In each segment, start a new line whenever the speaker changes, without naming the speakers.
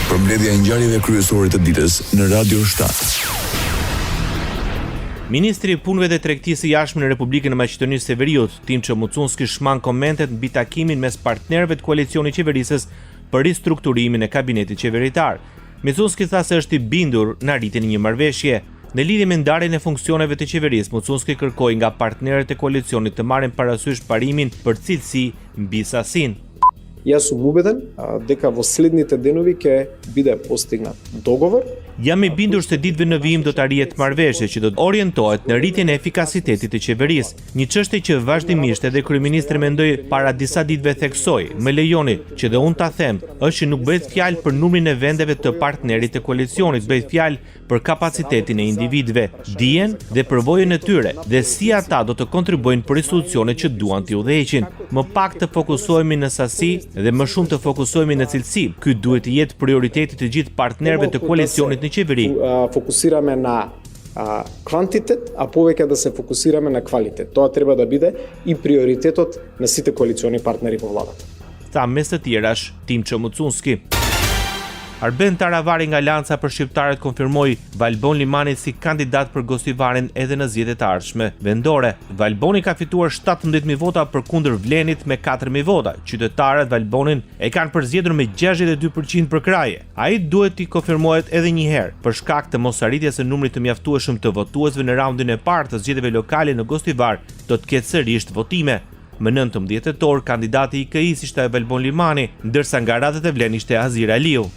Përmbledhja e ngjarjeve kryesore të ditës në Radio 7.
Ministri i Punëve dhe Tregtisë së Jashtme në Republikën e Maqedonisë së Veriut, Timço Mucunski, shmang komentet mbi takimin mes partnerëve të koalicionit qeverisës për ristrukturimin e kabinetit qeveritar. Mucunski tha se është i bindur në arritjen e një marrëveshje. Në lidhje me ndarjen e funksioneve të qeverisë, Mucunski kërkoi nga partnerët e koalicionit të marrin parasysh parimin për cilësi mbi sasinë.
Јас сум убеден дека во следните денови ќе биде постигнат договор.
Jam i bindur se ditëve në vijim do të arrihet marrëveshje që do të orientohet në rritjen e efikasitetit të qeverisë. Një çështje që vazhdimisht edhe kryeministri mendoi para disa ditëve theksoi, më lejoni që dhe unë ta them, është që nuk bëhet fjalë për numrin e vendeve të partnerit të koalicionit, bëhet fjalë për kapacitetin e individëve, dijen dhe përvojën e tyre, dhe si ata do të kontribuojnë për institucionet që duan t'i udhëheqin. Më pak të fokusohemi në sasi dhe më shumë të fokusohemi në cilësi. Ky duhet të jetë prioriteti të gjithë partnerëve të koalicionit në qeveri.
Fokusirаме на квантитет, а повеќе да се фокусираме на квалитет. Тоа треба да биде и приоритетот на сите коалициони партнери во владата.
Tha mes të tjerash Timço Mucunski. Arben Taravari nga Lanca për shqiptarët konfirmoi Valbon Limani si kandidat për Gostivarin edhe në zgjedhjet e ardhshme vendore. Valboni ka fituar 17.000 vota përkundër Vlenit me 4.000 vota. Qytetarët Valbonin e kanë përzgjedhur me 62% për kraje. Ai duhet t'i konfirmohet edhe një herë për shkak të mosarritjes së numrit të mjaftueshëm të votuesve në raundin e parë të zgjedhjeve lokale në Gostivar, do të ketë sërish votime. Më 19 tetor kandidati i KI ishte Valbon Limani, ndërsa nga radhët e Vlen ishte Azir Aliu.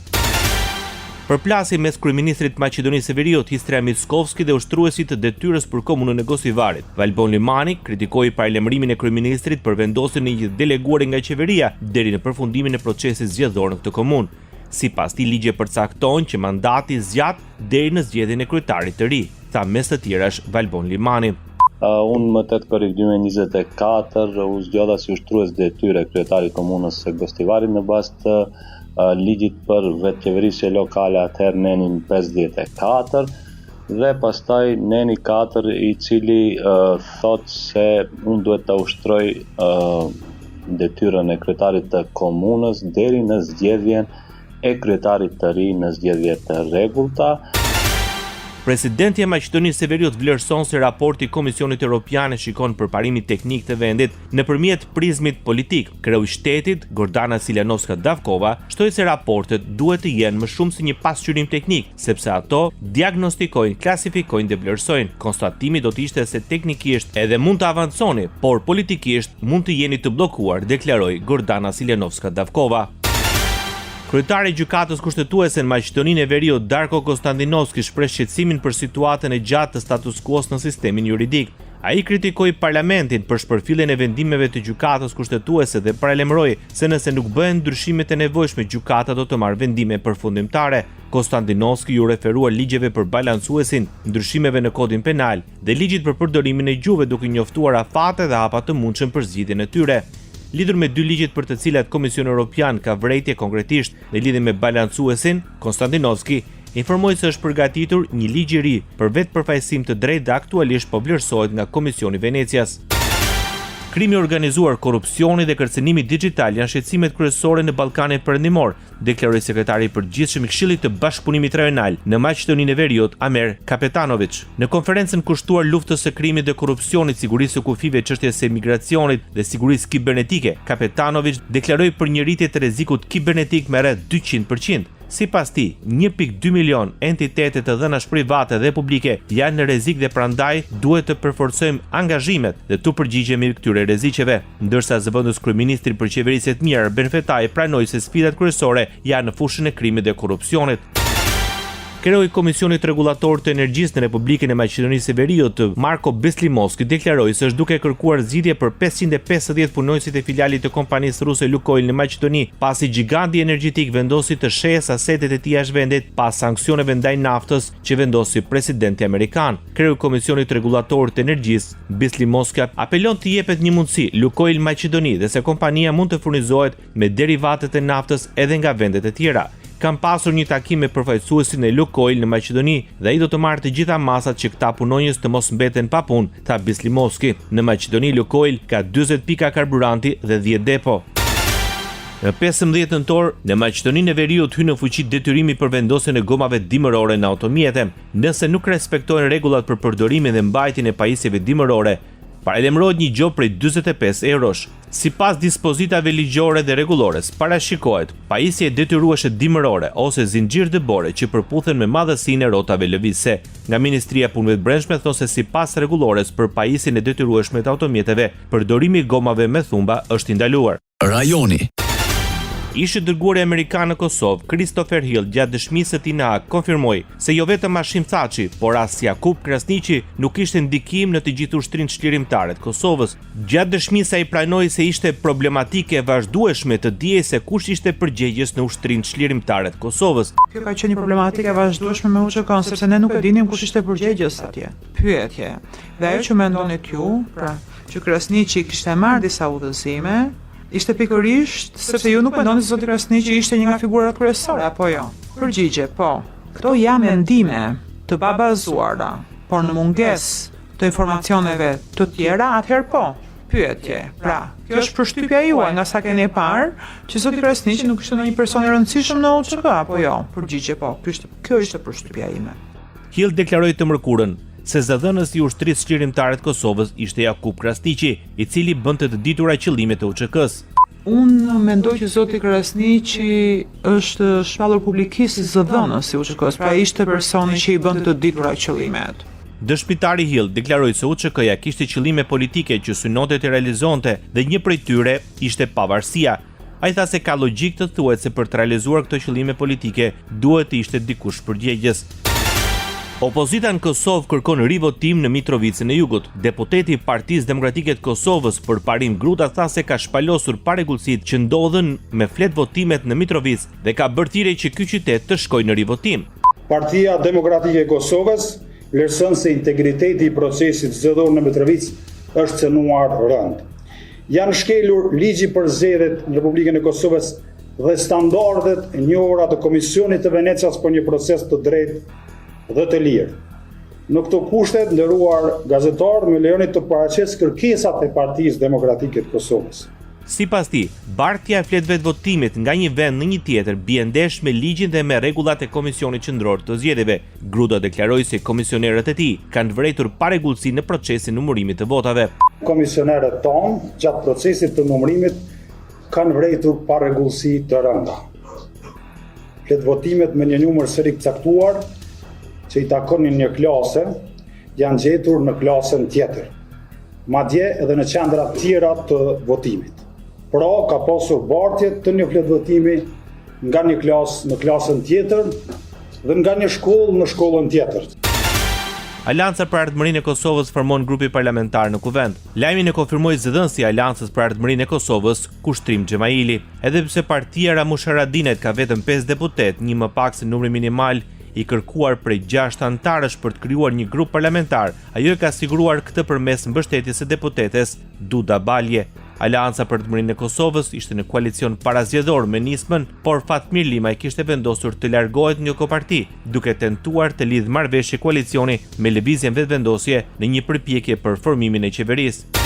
Përplasi mes kryeministrit të Maqedonisë së Veriut, Histria Mickovski, dhe ushtruesit të detyrës për komunën e Gostivarit. Valbon Limani kritikoi paralajmërimin e kryeministrit për vendosjen e një deleguari nga qeveria deri në përfundimin e procesit zgjedhor në këtë komunë. Sipas tij, ligji përcakton që mandati zgjat deri në zgjedhjen e kryetarit të ri, tha mes të tjerash Valbon Limani.
Unë më 8 korrik 2024 u zgjodha si ushtrues detyre kryetari i komunës së Gostivarit në bazë të ligjit për vetëqeverisje lokale, atëherë nenin 54 dhe pastaj neni 4 i cili thot se unë duhet të ushtroj detyrën e kryetarit të komunës deri në zgjedhjen e kryetarit të ri në zgjedhje të rregullta.
Presidenti i Maqedonisë së Veriut vlerëson se raporti i Komisionit Evropian shikon përparimin teknik të vendit nëpërmjet prizmit politik. Kreu i shtetit, Gordana Siljanovska-Davkova, shtoi se raportet duhet të jenë më shumë si një pasqyrim teknik, sepse ato diagnostikojnë, klasifikojnë dhe vlerësojnë. Konstatimi do të ishte se teknikisht edhe mund të avanconi, por politikisht mund të jeni të bllokuar, deklaroi Gordana Siljanovska-Davkova. Kryetari i gjykatës kushtetuese në Maqedoninë e Veriut, Darko Konstantinovski, shpreh shqetësimin për situatën e gjatë të status quo në sistemin juridik. Ai kritikoi parlamentin për shpërfilljen e vendimeve të gjykatës kushtetuese dhe paralajmëroi se nëse nuk bëhen ndryshimet e nevojshme, gjykata do të marrë vendime përfundimtare. Konstantinovski ju referua ligjeve për balancuesin, ndryshimeve në kodin penal dhe ligjit për përdorimin e gjuhëve, duke njoftuar afate dhe hapa të mundshëm për zgjidhjen e tyre. Lidhur me dy ligjet për të cilat Komisioni Evropian ka vërejtje konkretisht në lidhje me balancuesin, Konstantinovski informoi se është përgatitur një ligj i ri për vetë përfaqësim të drejtë dhe aktualisht po vlerësohet nga Komisioni i Venecias. Krimi organizuar, korrupsioni dhe kërcënimi digjital janë shqetësimet kryesore në Ballkanin Perëndimor, deklaroi sekretari i përgjithshëm i Këshillit të Bashkëpunimit Rajonal në Maqedoninë e Veriut, Amer Kapetanović. Në konferencën kushtuar luftës së krimit dhe korrupsionit, sigurisë së kufive, çështjes së migracionit dhe sigurisë kibernetike, Kapetanović deklaroi për një rritje të rrezikut kibernetik me rreth 200%. Sipas tij, 1.2 milion entitete të dhënash private dhe publike janë në rrezik dhe prandaj duhet të përforcojmë angazhimet dhe të përgjigjemi këtyre rreziqeve. Ndërsa zëvendës kryeministri për qeverisje të mirë, Ben Fetai, pranoi se sfidat kryesore janë në fushën e krimit dhe korrupsionit. Kreu i Komisionit Rregullator të Energjisë në Republikën e Maqedonisë së Veriut, Marko Beslimovski, deklaroi se është duke kërkuar zgjidhje për 550 punonësit e filialit të kompanisë ruse Lukoil në Maqedoni, pasi giganti energjetik vendosi të shehë asetet e tij jashtë vendit pas sanksioneve ndaj naftës që vendosi presidenti amerikan. Kreu i Komisionit Rregullator të Energjisë, Beslimovski, apelon të jepet një mundësi Lukoil Maqedoni dhe se kompania mund të furnizohet me derivatet e naftës edhe nga vendet e tjera. Kam pasur një takim me përfaqësuesin e Lukoil në Maqedoni dhe ai do të marrë të gjitha masat që këta punonjës të mos mbeten pa punë, tha Beslimovski. Në Maqedoni, Lukoil ka 40 pika karburanti dhe 10 depo. Në 15 nëntor, në Maqedoninë e Veriut hyn në fuqi detyrimi për vendosjen e gomave dimërore në automjete. Nëse nuk respektojnë rregullat për përdorimin dhe mbajtjen e pajisjeve dimërore, paralajmërohet një gjop prej 45 eurosh. Sipas dispozitave ligjore dhe rregullore, parashikohet pajisje detyruese dimërore ose zinxhir dëbore që përputhen me madhësinë e rrotave lëvizëse. Nga Ministria e Punëve të Brendshme thonë se sipas rregullores për pajisjen e detyrueshme të automjeteve, përdorimi i gomave me thumba është i ndaluar.
Rajoni.
Ishi dërguari amerikan në Kosovë, Christopher Hill, gjatë dëshmisë së tij në Hag, konfirmoi se jo vetëm Hashim Thaçi, por as Jakub Krasniqi nuk kishte ndikim në të gjithë ushtrinë çlirimtare të Kosovës. Gjatë dëshmisë ai pranoi se ishte problematike e vazhdueshme të diej se kush ishte përgjegjës në ushtrinë çlirimtare të Kosovës.
Kjo ka qenë një problematikë e vazhdueshme me UÇK-n, sepse ne nuk e dinim kush ishte përgjegjës atje. Pyetje. Dhe ajo që mendonit ju, pra, që Krasniqi kishte marrë disa udhëzime, ishte pikërisht sepse ju nuk mendoni se zoti Krasniqi ishte një nga figurat kryesore apo jo? Përgjigje, po. Këto janë mendime të babazuara, por në mungesë të informacioneve të tjera, atëherë po. Pyetje. Pra, kjo është përshtypja juaj nga sa keni parë që zoti Krasniqi nuk ishte ndonjë person i rëndësishëm në UÇK apo jo? Përgjigje, po. Kjo ishte përshtypja ime.
Hill deklaroi të mërkurën se zëdhënës i ushtrisë çlirimtare të Kosovës ishte Jakub Krasniqi, i cili bënte të ditura qëllimet e UÇK-s.
Unë mendoj që zoti Krasniqi është shpallur publikisht zëdhënës i UÇK-s, pra ishte personi që i bënte të ditura qëllimet.
Dëshmitari Hill deklaroi se UÇK-ja kishte qëllime politike që synonte të realizonte dhe një prej tyre ishte pavarësia. Ai tha se ka logjik të thuhet se për të realizuar këto qëllime politike duhet të ishte dikush përgjegjës. Opozita në Kosovë kërkon rivotim në Mitrovicën e Jugut. Deputeti i Partisë Demokratike të Kosovës për Parim Gruta tha se ka shpalosur parregullsitë që ndodhen me flet votimet në Mitrovicë dhe ka bërë thirrje që ky qytet të shkojë në rivotim.
Partia Demokratike e Kosovës vlerëson se integriteti i procesit zgjedhor në Mitrovicë është cënuar rënd. Janë shkelur ligji për zgjedhjet në Republikën e Kosovës dhe standardet e njohura të Komisionit të Venecias për një proces të drejtë dhe të lirë. Në këto kushte, nderuar gazetar, më lejoni të paraqes kërkesat e Partisë Demokratike të Kosovës.
Sipas tij, bartja e fletëve të votimit nga një vend në një tjetër bie ndesh me ligjin dhe me rregullat e Komisionit Qendror të Zgjedhjeve. Gruda deklaroi se komisionerët e tij kanë vërejtur parregullsi në procesin numërimit të votave.
Komisionerët tonë gjatë procesit të numërimit kanë vërejtur parregullsi të rënda. Fletë votimet me një numër seri caktuar që i takonin një klase, janë gjetur në klasën tjetër, madje edhe në qendra tjera të votimit. Pra, ka pasur bartje të një fletë votimi nga një klasë në klasën tjetër dhe nga një shkollë në shkollën tjetër.
Alianca për Ardhmërinë e Kosovës formon grupi parlamentar në Kuvend. Lajmin e konfirmoi zëdhënësi i Aleancës për Ardhmërinë e Kosovës, Kushtrim Xhemaili. Edhe pse partia Ramush Haradinajt ka vetëm 5 deputet, një më pak se numri minimal i kërkuar prej 6 antarësh për të krijuar një grup parlamentar, ajo e ka siguruar këtë përmes mbështetjes së deputetes Duda Balje. Aleanca për Ardhmërinë e Kosovës ishte në koalicion parazgjedhor me nismën, por Fatmir Limaj kishte vendosur të largohet nga kjo parti, duke tentuar të lidhë marrëveshje koalicioni me lëvizjen vetëvendosje në një përpjekje për formimin e qeverisë.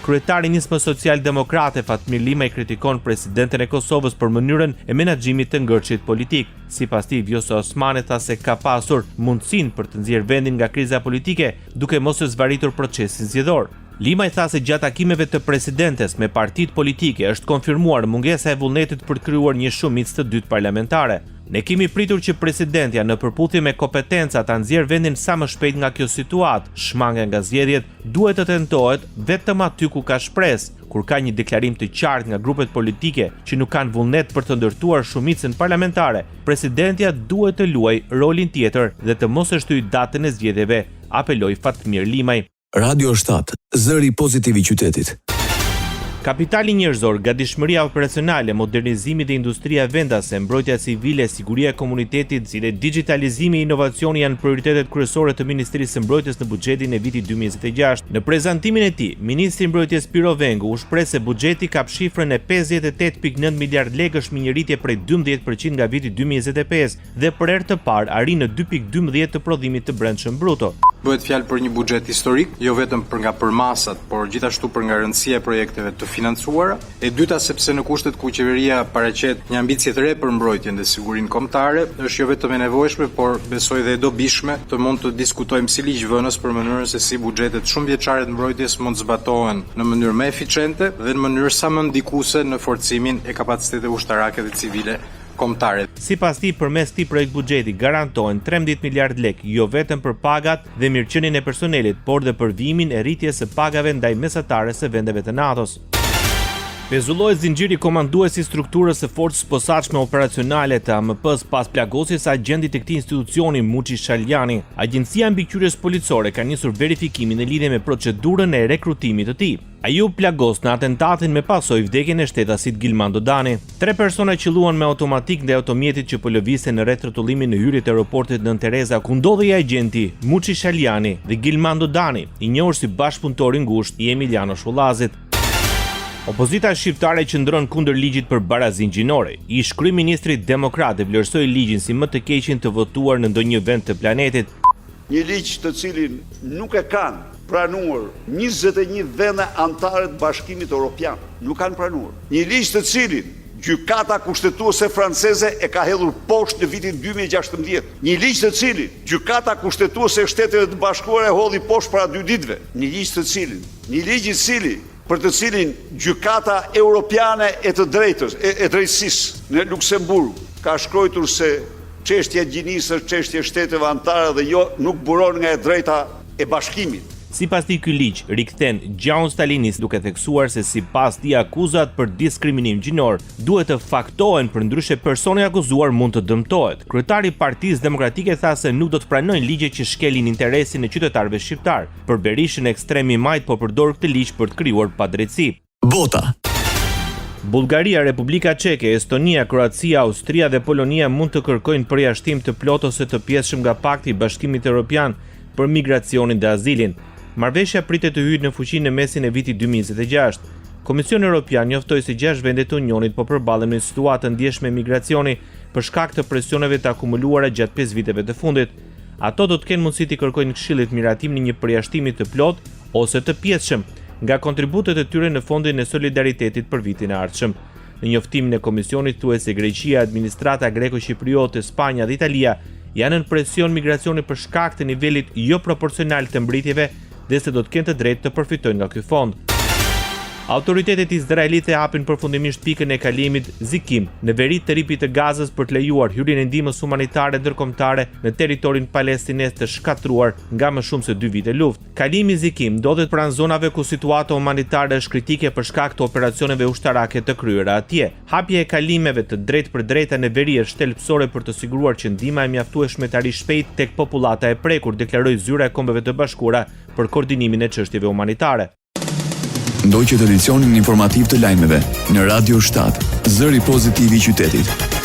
Kryetari i Nismës Social-Demokrate Fatmir Limaj kritikon presidenten e Kosovës për mënyrën e menaxhimit të ngërçit politik. Sipas tij, Vjosa Osmani tha se ka pasur mundësinë për të nxjerrë vendin nga kriza politike, duke mos e zbaritur procesin zgjedhor. Limaj tha se gjatë takimeve të presidentes me partitë politike është konfirmuar mungesa e vullnetit për të krijuar një shumicë të dytë parlamentare. Ne kemi pritur që presidentja në përputhje me kompetencat ta nxjerrë vendin sa më shpejt nga kjo situatë. Shmangja nga zgjedhjet duhet të tentohet vetëm aty ku ka shpresë, kur ka një deklarim të qartë nga grupet politike që nuk kanë vullnet për të ndërtuar shumicën parlamentare. Presidentja duhet të luajë rolin tjetër dhe të mos e shtyjë datën e zgjedhjeve, apeloi Fatmir Limaj.
Radio 7, zëri pozitiv i qytetit.
Kapitali njerëzor, gatishmëria operacionale, modernizimi dhe industria vendase, mbrojtja civile, siguria e komunitetit, si dhe digitalizimi e inovacioni janë prioritetet kryesore të Ministrisë së Mbrojtjes në buxhetin e vitit 2026. Në prezantimin e tij, Ministri i Mbrojtjes Piro Vengu u shpreh se buxheti ka shifrën e 58.9 miliard lekësh me një rritje prej 12% nga viti 2025 dhe për herë të parë arrin në 2.12 të prodhimit të brendshëm bruto.
Bëhet fjalë për një buxhet historik, jo vetëm për nga përmasat, por gjithashtu për nga rëndësia e projekteve të financuara. E dyta, sepse në kushtet ku qeveria paraqet një ambicie të re për mbrojtjen dhe sigurinë kombëtare, është jo vetëm e nevojshme, por besoj dhe e dobishme të mund të diskutojmë si ligjvënës për mënyrën se si buxhetet shumë vjeçare të mbrojtjes mund zbatohen në mënyrë më eficiente dhe në mënyrë sa më ndikuese në forcimin e kapaciteteve ushtarake dhe civile kombëtare.
Sipas tij, përmes këtij projekt buxheti garantohen 13 miliard lek, jo vetëm për pagat dhe mirëqenien e personelit, por dhe për vimin e rritjes së pagave ndaj mesatares së vendeve të NATO-s. Pezullohet zinxhiri komandues i strukturës së forcës posaçme operacionale të AMP-s pas plagosjes së agjendit të këtij institucioni Muçi Shaljani. Agjencia Mbikëqyrjes Policore ka nisur verifikimin në lidhje me procedurën e rekrutimit të tij. Ai u plagos në atentatin me pasojë vdekjen e shtetasit Gilman Dodani. 3 persona qelluan me automatik ndaj automjetit që po lëvizte në rreth rrotullimin në hyrje të aeroportit Nën Tereza, ku ndodhej agjenti Muçi Shaljani dhe Gilman Dodani, i njohur si bashkëpunëtor i ngushtë i Emiliano Shullazit. Opozita shqiptare qëndron kundër ligjit për barazin gjinore. Ish kryeministri demokrat e vlerësoi ligjin si më të keqin të votuar në ndonjë vend të planetit.
Një ligj të cilin nuk e kanë pranuar 21 vende anëtare të Bashkimit Evropian. Nuk kanë pranuar. Një ligj të cilin gjykata kushtetuese franceze e ka hedhur poshtë në vitin 2016. Një ligj të cilin gjykata kushtetuese e Shteteve të Bashkuara e hodhi poshtë para 2 ditëve. Një ligj i cili për të cilin gjykata europiane e të drejtës, e drejtësisë në Luksemburg ka shkruar se çështja e gjinisë është çështje e shteteve anëtare dhe jo nuk buron nga e drejta e bashkimit.
Sipas tij, ky ligj rikthen gjaun stalinist, duke theksuar se sipas tij akuzat për diskriminim gjinor duhet të faktohen, përndryshe personi akuzuar mund të dëmtohet. Kryetari i Partisë Demokratike tha se nuk do të pranojnë ligje që shkelin interesin e qytetarëve shqiptar. Për Berishën, ekstremi i majt po përdor këtë ligj për të krijuar padrejtësi.
Bota.
Bullgaria, Republika Çeke, Estonia, Kroacia, Austria dhe Polonia mund të kërkojnë përjashtim të plot ose të pjesëshëm nga Pakti i Bashkimit Evropian për migracionin dhe azilin. Marrëveshja pritet të hyjë në fuqi në mesin e vitit 2026. Komisioni Evropian njoftoi se 6 vende të Unionit po përballen me situatë të ndjeshme migracioni për shkak të presioneve të akumuluara gjatë 5 viteve të fundit. Ato do të kenë mundësi të kërkojnë Këshillit miratim në një përjashtim të plot ose të pjesëshëm nga kontributet e tyre në Fondin e Solidaritetit për vitin e ardhshëm. Në njoftimin e komisionit thuhet se Greqia, administrata greko-shqipriote, Spanja dhe Italia janë në presion migracioni për shkak të nivelit jo proporcional të mbritjeve dhe se do të kenë të drejtë të përfitojnë nga ky fond. Autoritetet izraelite hapin përfundimisht pikën e kalimit Zikim në veri të ripit të Gazës për të lejuar hyrjen e ndihmës humanitare ndërkombëtare në territorin palestines të shkatruar nga më shumë se 2 vite luftë. Kalimi Zikim ndodhet pranë zonave ku situata humanitare është kritike për shkak të operacioneve ushtarake të kryera atje. Hapja e kalimeve të drejtë për drejta në veri është thelbësore për të siguruar që ndihma e mjaftueshme të arrijë shpejt tek popullata e prekur, deklaroi Zyra e Kombeve të Bashkuara për koordinimin e çështjeve humanitare.
Ndoqët edicionin informativ të lajmeve në Radio 7, zëri pozitiv i qytetit.